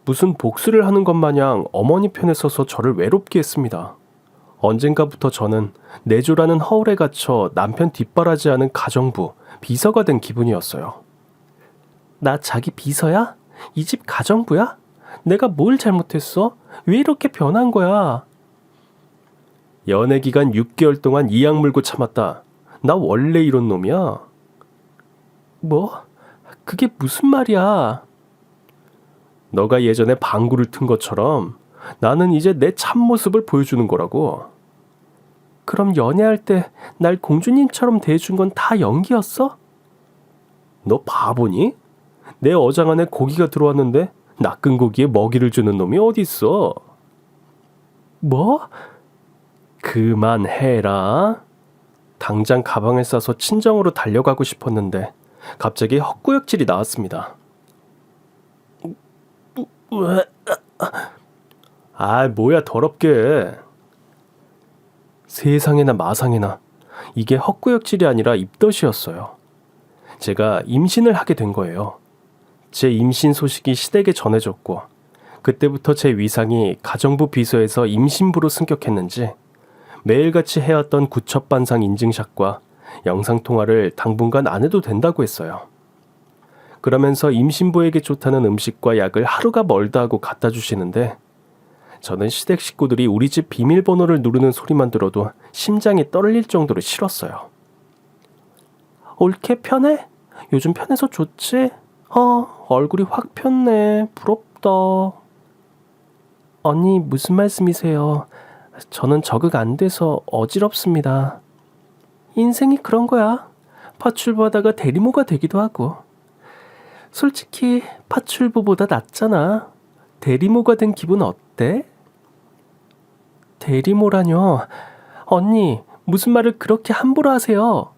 무슨 복수를 하는 것 마냥 어머니 편에 서서 저를 외롭게 했습니다. 언젠가부터 저는 내조라는 허울에 갇혀 남편 뒷바라지하는 가정부, 비서가 된 기분이었어요. 나 자기 비서야? 이 집 가정부야? 내가 뭘 잘못했어? 왜 이렇게 변한 거야? 연애 기간 6개월 동안 이악 물고 참았다. 나 원래 이런 놈이야. 뭐? 그게 무슨 말이야? 너가 예전에 방구를 튼 것처럼 나는 이제 내 참모습을 보여주는 거라고. 그럼 연애할 때 날 공주님처럼 대해준 건 다 연기였어? 너 바보니? 내 어장 안에 고기가 들어왔는데 낚은 고기에 먹이를 주는 놈이 어딨어? 뭐? 그만해라. 당장 가방을 싸서 친정으로 달려가고 싶었는데 갑자기 헛구역질이 나왔습니다. 아, 뭐야 더럽게. 세상에나 마상에나 이게 헛구역질이 아니라 입덧이었어요. 제가 임신을 하게 된 거예요. 제 임신 소식이 시댁에 전해졌고 그때부터 제 위상이 가정부 비서에서 임신부로 승격했는지 매일같이 해왔던 구첩반상 인증샷과 영상통화를 당분간 안 해도 된다고 했어요. 그러면서 임신부에게 좋다는 음식과 약을 하루가 멀다 하고 갖다 주시는데 저는 시댁 식구들이 우리 집 비밀번호를 누르는 소리만 들어도 심장이 떨릴 정도로 싫었어요. 옳게 편해? 요즘 편해서 좋지? 얼굴이 확 폈네. 부럽다. 언니 무슨 말씀이세요? 저는 적응 안 돼서 어지럽습니다. 인생이 그런 거야. 파출보하다가 대리모가 되기도 하고. 솔직히 파출보보다 낫잖아. 대리모가 된 기분 어때? 대리모라뇨. 언니 무슨 말을 그렇게 함부로 하세요.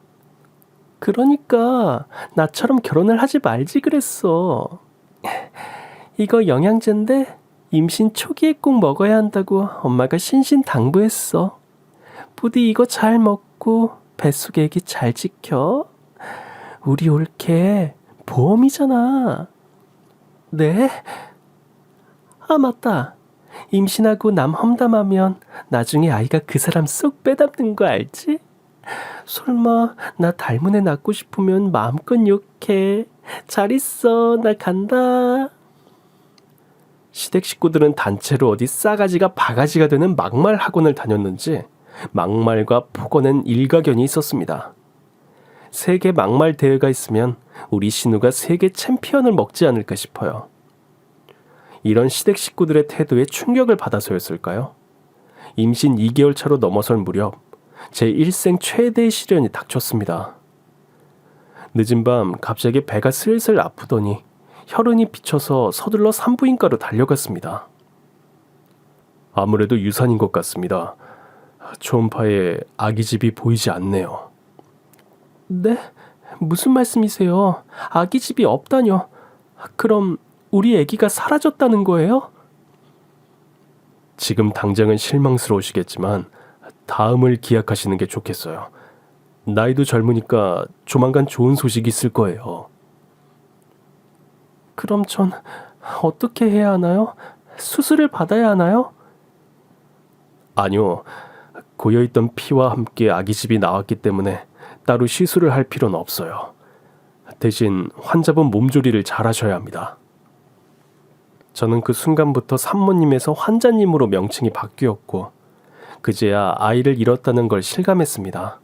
그러니까 나처럼 결혼을 하지 말지 그랬어. 이거 영양제인데 임신 초기에 꼭 먹어야 한다고 엄마가 신신당부했어. 부디 이거 잘 먹고 뱃속에 애기 잘 지켜. 우리 올케 보험이잖아. 네? 아 맞다. 임신하고 남 험담하면 나중에 아이가 그 사람 쏙 빼닮는 거 알지? 설마 나 닮은 애 낳고 싶으면 마음껏 욕해. 잘 있어. 나 간다. 시댁 식구들은 단체로 어디 싸가지가 바가지가 되는 막말 학원을 다녔는지 막말과 폭언엔 일가견이 있었습니다. 세계 막말 대회가 있으면 우리 신우가 세계 챔피언을 먹지 않을까 싶어요. 이런 시댁 식구들의 태도에 충격을 받아서였을까요? 임신 2개월 차로 넘어설 무렵 제 일생 최대의 시련이 닥쳤습니다. 늦은 밤 갑자기 배가 슬슬 아프더니 혈흔이 비쳐서 서둘러 산부인과로 달려갔습니다. 아무래도 유산인 것 같습니다. 초음파에 아기집이 보이지 않네요. 네? 무슨 말씀이세요? 아기집이 없다뇨. 그럼 우리 아기가 사라졌다는 거예요? 지금 당장은 실망스러우시겠지만 다음을 기약하시는 게 좋겠어요. 나이도 젊으니까 조만간 좋은 소식이 있을 거예요. 그럼 전 어떻게 해야 하나요? 수술을 받아야 하나요? 아니요. 고여있던 피와 함께 아기집이 나왔기 때문에 따로 시술을 할 필요는 없어요. 대신 환자분 몸조리를 잘 하셔야 합니다. 저는 그 순간부터 산모님에서 환자님으로 명칭이 바뀌었고 그제야 아이를 잃었다는 걸 실감했습니다.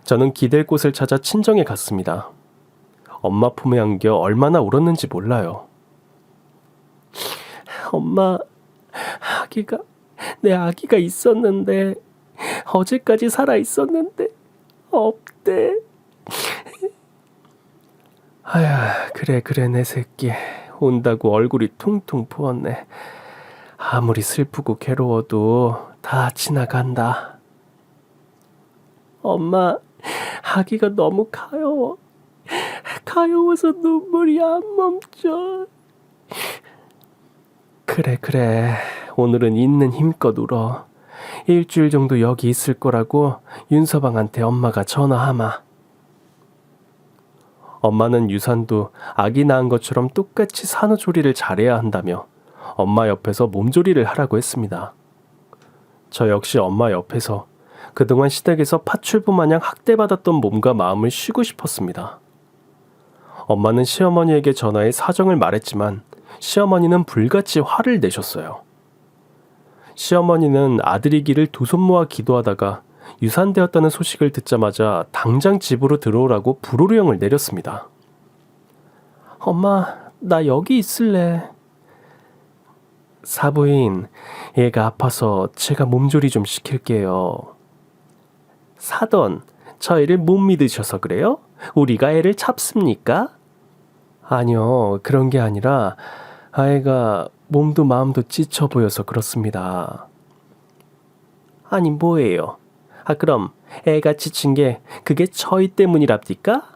저는 기댈 곳을 찾아 친정에 갔습니다. 엄마 품에 안겨 얼마나 울었는지 몰라요. 엄마, 내 아기가 있었는데 어제까지 살아 있었는데 없대. 아휴, 그래 내 새끼. 온다고 얼굴이 퉁퉁 부었네. 아무리 슬프고 괴로워도 다 지나간다. 엄마, 아기가 너무 가여워. 가여워서 눈물이 안 멈춰. 그래. 오늘은 있는 힘껏 울어. 일주일 정도 여기 있을 거라고 윤서방한테 엄마가 전화하마. 엄마는 유산도 아기 낳은 것처럼 똑같이 산후조리를 잘해야 한다며 엄마 옆에서 몸조리를 하라고 했습니다. 저 역시 엄마 옆에서 그동안 시댁에서 파출부 마냥 학대받았던 몸과 마음을 쉬고 싶었습니다. 엄마는 시어머니에게 전화해 사정을 말했지만 시어머니는 불같이 화를 내셨어요. 시어머니는 아들이기를 두 손 모아 기도하다가 유산되었다는 소식을 듣자마자 당장 집으로 들어오라고 불호령을 내렸습니다. 엄마, 나 여기 있을래. 사부인, 얘가 아파서 제가 몸조리 좀 시킬게요. 사돈, 저희를 못 믿으셔서 그래요? 우리가 애를 잡습니까? 아니요, 그런 게 아니라 아이가 몸도 마음도 지쳐 보여서 그렇습니다. 아니 뭐예요? 그럼 애가 지친 게 그게 저희 때문이랍니까?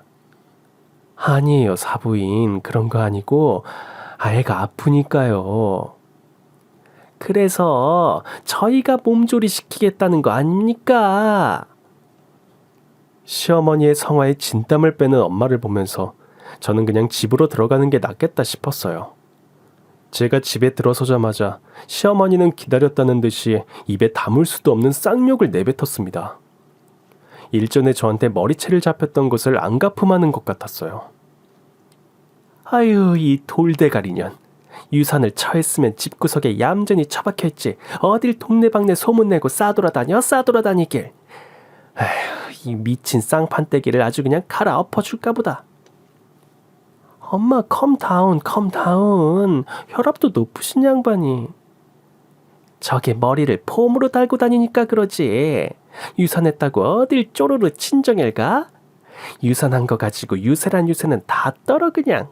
아니에요, 사부인. 그런 거 아니고 애가 아프니까요. 그래서 저희가 몸조리 시키겠다는 거 아닙니까? 시어머니의 성화에 진땀을 빼는 엄마를 보면서 저는 그냥 집으로 들어가는 게 낫겠다 싶었어요. 제가 집에 들어서자마자 시어머니는 기다렸다는 듯이 입에 담을 수도 없는 쌍욕을 내뱉었습니다. 일전에 저한테 머리채를 잡혔던 것을 안 갚음하는 것 같았어요. 아유, 이 돌대가리년. 유산을 처했으면 집구석에 얌전히 처박혀있지 어딜 동네방네 소문내고 싸돌아다니길. 에휴, 이 미친 쌍판떼기를 아주 그냥 갈아 엎어줄까 보다. 엄마 컴다운. 혈압도 높으신 양반이. 저게 머리를 폼으로 달고 다니니까 그러지. 유산했다고 어딜 쪼르르 친정을 가? 유산한 거 가지고 유세란 유세는 다 떨어 그냥.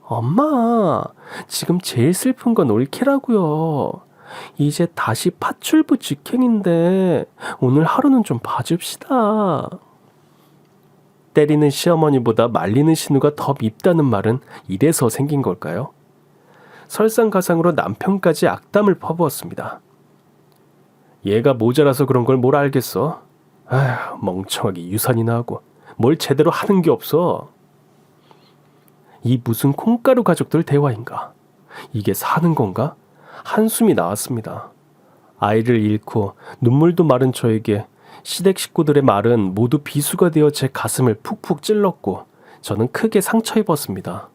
엄마, 지금 제일 슬픈 건 올케라고요. 이제 다시 파출부 직행인데 오늘 하루는 좀 봐줍시다. 때리는 시어머니보다 말리는 신우가 더 밉다는 말은 이래서 생긴 걸까요? 설상가상으로 남편까지 악담을 퍼부었습니다. 얘가 모자라서 그런 걸 뭘 알겠어. 아휴, 멍청하게 유산이나 하고 뭘 제대로 하는 게 없어. 이 무슨 콩가루 가족들 대화인가? 이게 사는 건가? 한숨이 나왔습니다. 아이를 잃고 눈물도 마른 저에게 시댁 식구들의 말은 모두 비수가 되어 제 가슴을 푹푹 찔렀고 저는 크게 상처 입었습니다.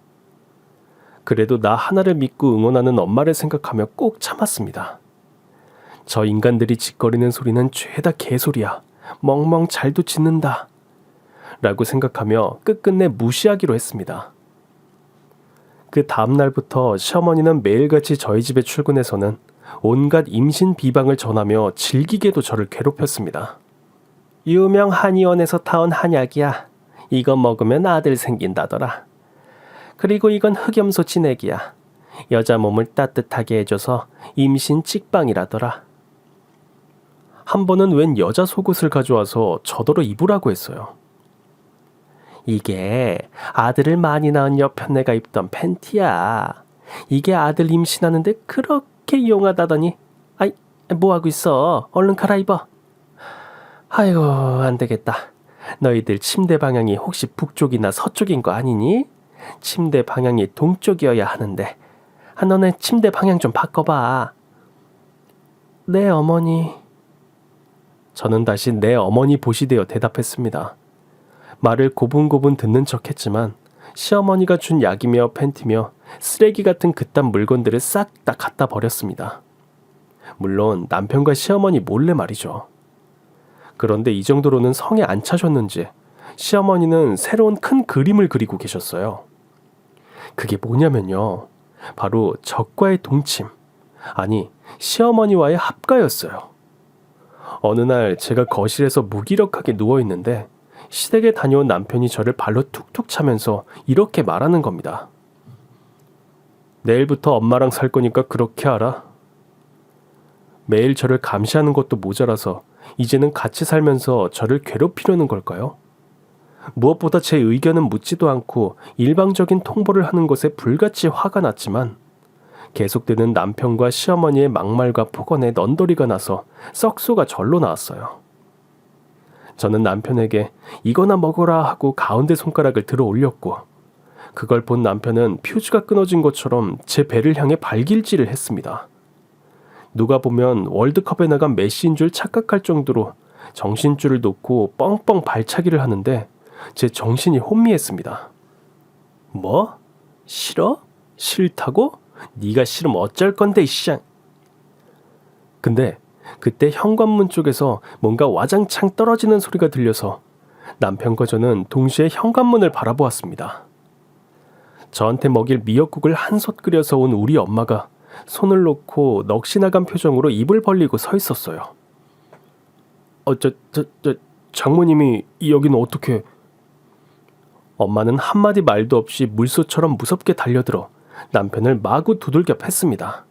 그래도 나 하나를 믿고 응원하는 엄마를 생각하며 꼭 참았습니다. 저 인간들이 짓거리는 소리는 죄다 개소리야. 멍멍 잘도 짓는다. 라고 생각하며 끝끝내 무시하기로 했습니다. 그 다음날부터 시어머니는 매일같이 저희 집에 출근해서는 온갖 임신 비방을 전하며 질기게도 저를 괴롭혔습니다. 유명 한의원에서 타온 한약이야. 이거 먹으면 아들 생긴다더라. 그리고 이건 흑염소 진액이야. 여자 몸을 따뜻하게 해줘서 임신 cik방이라더라. 한 번은 웬 여자 속옷을 가져와서 저더러 입으라고 했어요. 이게 아들을 많이 낳은 여편네가 입던 팬티야. 이게 아들 임신하는데 그렇게 이용하다더니. 아이, 뭐하고 있어? 얼른 갈아입어. 아이고, 안 되겠다. 너희들 침대 방향이 혹시 북쪽이나 서쪽인 거 아니니? 침대 방향이 동쪽이어야 하는데. 너네 침대 방향 좀 바꿔봐. 네, 어머니. 저는 다시 내 어머니 보시되어 대답했습니다. 말을 고분고분 듣는 척했지만 시어머니가 준 약이며 팬티며 쓰레기 같은 그딴 물건들을 싹 다 갖다 버렸습니다. 물론 남편과 시어머니 몰래 말이죠. 그런데 이 정도로는 성에 안 차셨는지 시어머니는 새로운 큰 그림을 그리고 계셨어요. 그게 뭐냐면요. 바로 적과의 동침, 아니 시어머니와의 합가였어요. 어느 날 제가 거실에서 무기력하게 누워있는데 시댁에 다녀온 남편이 저를 발로 툭툭 차면서 이렇게 말하는 겁니다. 내일부터 엄마랑 살 거니까 그렇게 알아. 매일 저를 감시하는 것도 모자라서 이제는 같이 살면서 저를 괴롭히려는 걸까요? 무엇보다 제 의견은 묻지도 않고 일방적인 통보를 하는 것에 불같이 화가 났지만 계속되는 남편과 시어머니의 막말과 폭언에 넌더리가 나서 썩소가 절로 나왔어요. 저는 남편에게 이거나 먹어라 하고 가운데 손가락을 들어 올렸고 그걸 본 남편은 퓨즈가 끊어진 것처럼 제 배를 향해 발길질을 했습니다. 누가 보면 월드컵에 나간 메시인 줄 착각할 정도로 정신줄을 놓고 뻥뻥 발차기를 하는데 제 정신이 혼미했습니다. 뭐? 싫어? 싫다고? 네가 싫으면 어쩔 건데 이씨앙. 근데 그때 현관문 쪽에서 뭔가 와장창 떨어지는 소리가 들려서 남편과 저는 동시에 현관문을 바라보았습니다. 저한테 먹일 미역국을 한솥 끓여서 온 우리 엄마가 손을 놓고 넋이 나간 표정으로 입을 벌리고 서 있었어요. 장모님이 여기는 어떻게... 엄마는 한마디 말도 없이 물소처럼 무섭게 달려들어 남편을 마구 두들겨 팼습니다.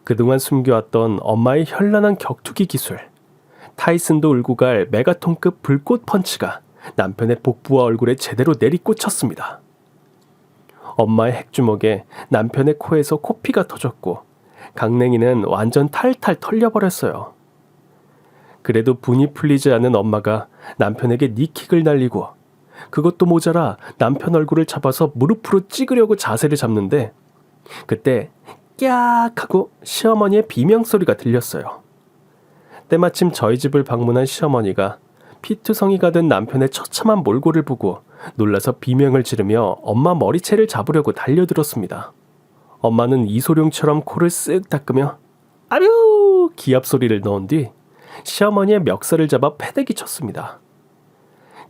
그동안 숨겨왔던 엄마의 현란한 격투기 기술, 타이슨도 울고 갈 메가톤급 불꽃 펀치가 남편의 복부와 얼굴에 제대로 내리꽂혔습니다. 엄마의 핵주먹에 남편의 코에서 코피가 터졌고 강냉이는 완전 탈탈 털려버렸어요. 그래도 분이 풀리지 않은 엄마가 남편에게 니킥을 날리고 그것도 모자라 남편 얼굴을 잡아서 무릎으로 찍으려고 자세를 잡는데 그때 깍 하고 시어머니의 비명소리가 들렸어요. 때마침 저희 집을 방문한 시어머니가 피투성이가 된 남편의 처참한 몰골을 보고 놀라서 비명을 지르며 엄마 머리채를 잡으려고 달려들었습니다. 엄마는 이소룡처럼 코를 쓱 닦으며 아류 기합 소리를 넣은 뒤 시어머니의 멱살을 잡아 패대기 쳤습니다.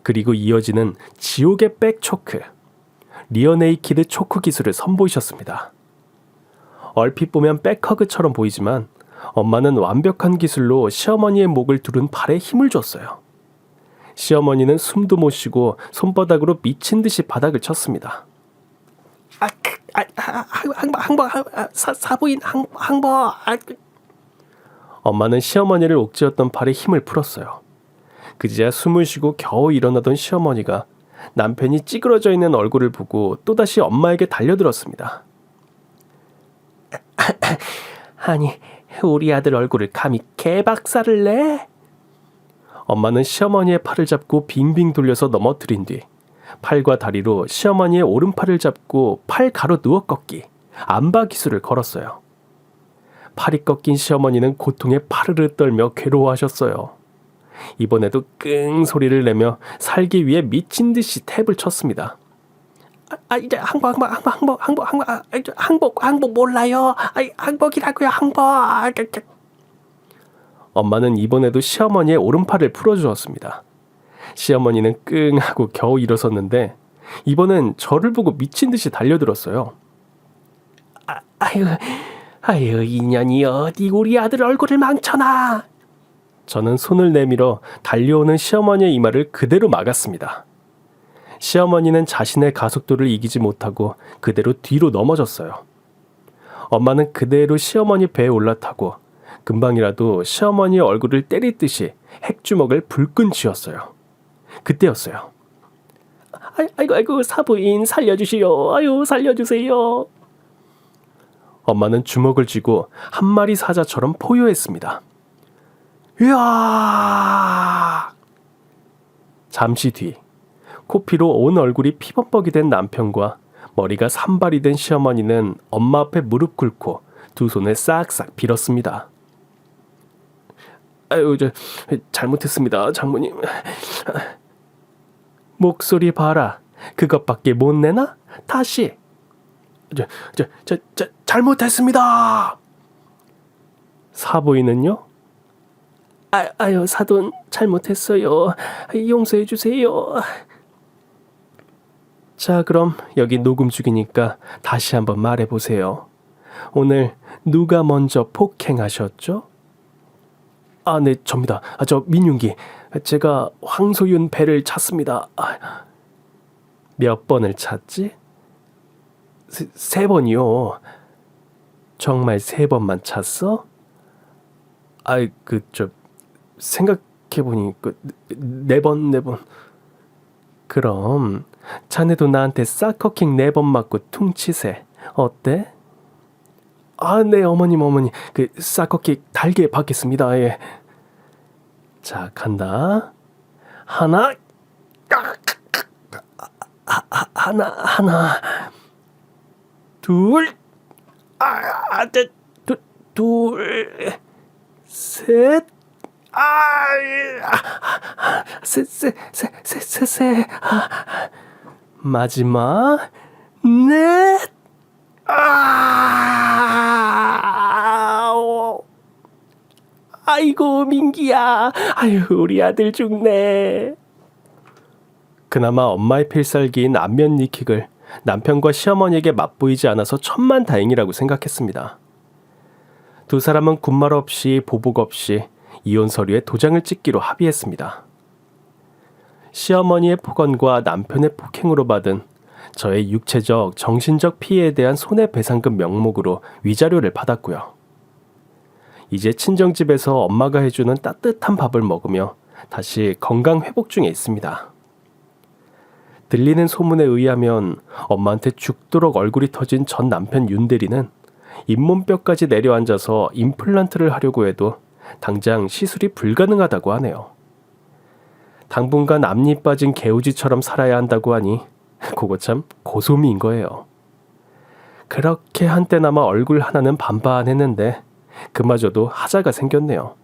그리고 이어지는 지옥의 백초크, 리어네이키드 초크 기술을 선보이셨습니다. 얼핏 보면 백허그처럼 보이지만 엄마는 완벽한 기술로 시어머니의 목을 두른 팔에 힘을 줬어요. 시어머니는 숨도 못 쉬고 손바닥으로 미친 듯이 바닥을 쳤습니다. 사부인 항버. 엄마는 시어머니를 옥죄었던 팔에 힘을 풀었어요. 그제야 숨을 쉬고 겨우 일어나던 시어머니가 남편이 찌그러져 있는 얼굴을 보고 또다시 엄마에게 달려들었습니다. 아니, 우리 아들 얼굴을 감히 개박살을 내? 엄마는 시어머니의 팔을 잡고 빙빙 돌려서 넘어뜨린 뒤 팔과 다리로 시어머니의 오른팔을 잡고 팔 가로 누워 꺾기, 안바 기술을 걸었어요. 팔이 꺾인 시어머니는 고통에 파르르 떨며 괴로워하셨어요. 이번에도 끙 소리를 내며 살기 위해 미친 듯이 탭을 쳤습니다. 이제 항복 몰라요. 항복이라고요, 항복. 엄마는 이번에도 시어머니의 오른팔을 풀어주었습니다. 시어머니는 끙 하고 겨우 일어섰는데 이번엔 저를 보고 미친 듯이 달려들었어요. 아유, 인연이 어디 우리 아들 얼굴을 망쳐놔. 저는 손을 내밀어 달려오는 시어머니의 이마를 그대로 막았습니다. 시어머니는 자신의 가속도를 이기지 못하고 그대로 뒤로 넘어졌어요. 엄마는 그대로 시어머니 배에 올라타고 금방이라도 시어머니의 얼굴을 때리듯이 핵주먹을 불끈 쥐었어요. 그때였어요. 아이고 사부인 살려주시오. 아유 살려주세요. 엄마는 주먹을 쥐고 한 마리 사자처럼 포효했습니다. 으아! 잠시 뒤 코피로 온 얼굴이 피범벅이 된 남편과 머리가 산발이 된 시어머니는 엄마 앞에 무릎 꿇고 두 손을 싹싹 빌었습니다. 아유, 잘못했습니다, 장모님. 목소리 봐라. 그것밖에 못 내나? 다시. 잘못했습니다. 사부인은요? 아유, 사돈 잘못했어요. 용서해 주세요. 자, 그럼 여기 녹음 중이니까 다시 한번 말해보세요. 오늘 누가 먼저 폭행하셨죠? 네, 접니다. 저 민윤기. 제가 황소윤 배를 찼습니다. 몇 번을 찼지? 세 번이요. 정말 세 번만 찼어? 생각해보니 네 번. 그럼 자네도 나한테 사커킹 4번 맞고 퉁치세. 어때? 네, 어머님. 사커킥 달게 받겠습니다. 예. 자, 간다. 하나. 둘. 둘. 셋. 셋. 마지막. 넷. 아이고 민기야. 아유, 우리 아들 죽네. 그나마 엄마의 필살기인 안면 니킥을 남편과 시어머니에게 맛보이지 않아서 천만다행이라고 생각했습니다. 두 사람은 군말 없이 보복 없이 이혼 서류에 도장을 찍기로 합의했습니다. 시어머니의 폭언과 남편의 폭행으로 받은 저의 육체적, 정신적 피해에 대한 손해배상금 명목으로 위자료를 받았고요. 이제 친정집에서 엄마가 해주는 따뜻한 밥을 먹으며 다시 건강 회복 중에 있습니다. 들리는 소문에 의하면 엄마한테 죽도록 얼굴이 터진 전 남편 윤대리는 잇몸뼈까지 내려앉아서 임플란트를 하려고 해도 당장 시술이 불가능하다고 하네요. 당분간 앞니 빠진 개우지처럼 살아야 한다고 하니 그거 참 고소미인 거예요. 그렇게 한때나마 얼굴 하나는 반반했는데 그마저도 하자가 생겼네요.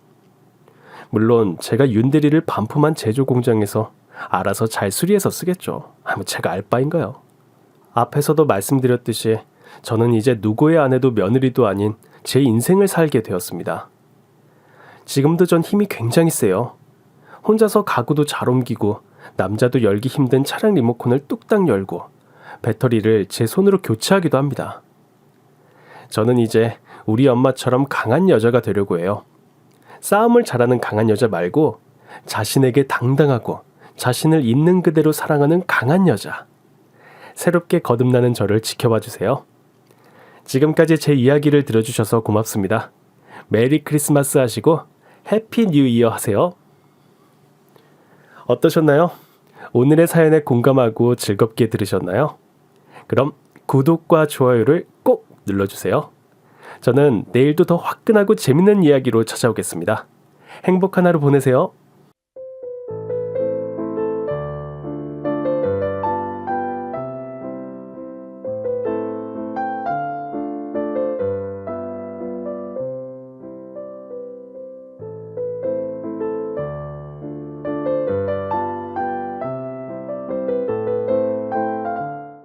물론 제가 윤대리를 반품한 제조 공장에서 알아서 잘 수리해서 쓰겠죠. 제가 알 바인가요? 앞에서도 말씀드렸듯이 저는 이제 누구의 아내도 며느리도 아닌 제 인생을 살게 되었습니다. 지금도 전 힘이 굉장히 세요. 혼자서 가구도 잘 옮기고 남자도 열기 힘든 차량 리모컨을 뚝딱 열고 배터리를 제 손으로 교체하기도 합니다. 저는 이제 우리 엄마처럼 강한 여자가 되려고 해요. 싸움을 잘하는 강한 여자 말고 자신에게 당당하고 자신을 있는 그대로 사랑하는 강한 여자. 새롭게 거듭나는 저를 지켜봐 주세요. 지금까지 제 이야기를 들어주셔서 고맙습니다. 메리 크리스마스 하시고 해피 뉴 이어 하세요. 어떠셨나요? 오늘의 사연에 공감하고 즐겁게 들으셨나요? 그럼 구독과 좋아요를 꼭 눌러주세요. 저는 내일도 더 화끈하고 재밌는 이야기로 찾아오겠습니다. 행복한 하루 보내세요.